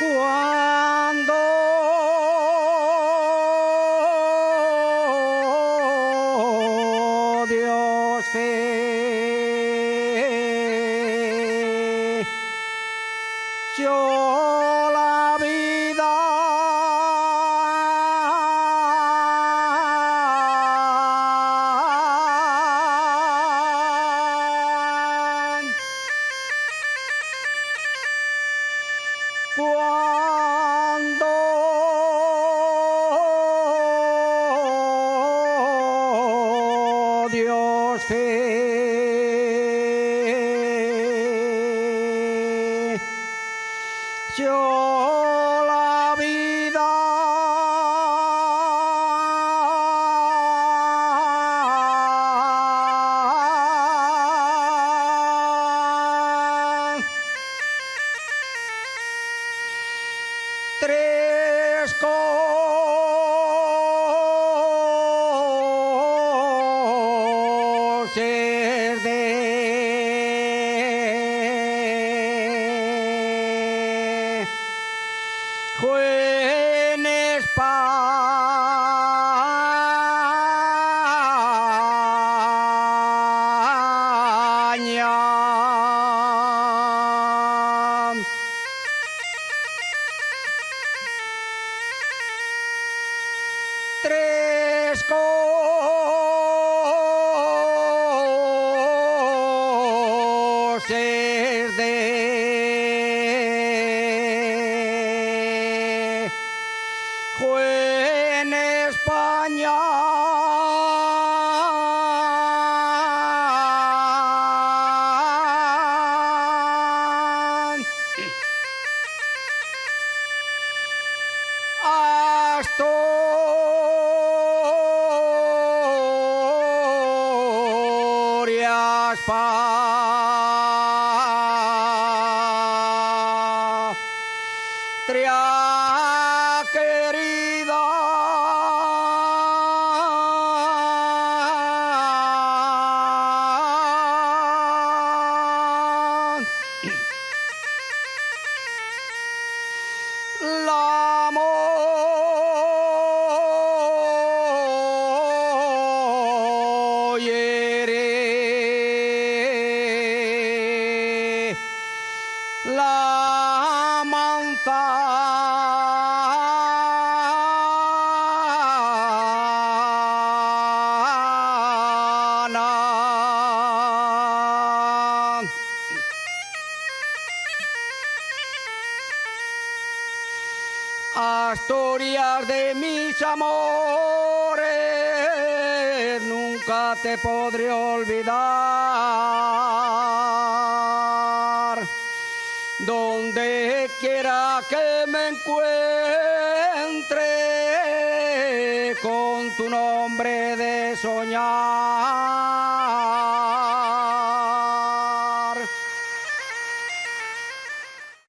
Cuando Dios yo la vida cuando Dios yo la vida tres cosas en España. Tres cosas en España. Asturias patria querida, la la manzana. Asturias de mis amores, nunca te podré olvidar. Donde quiera que me encuentre, con tu nombre de soñar.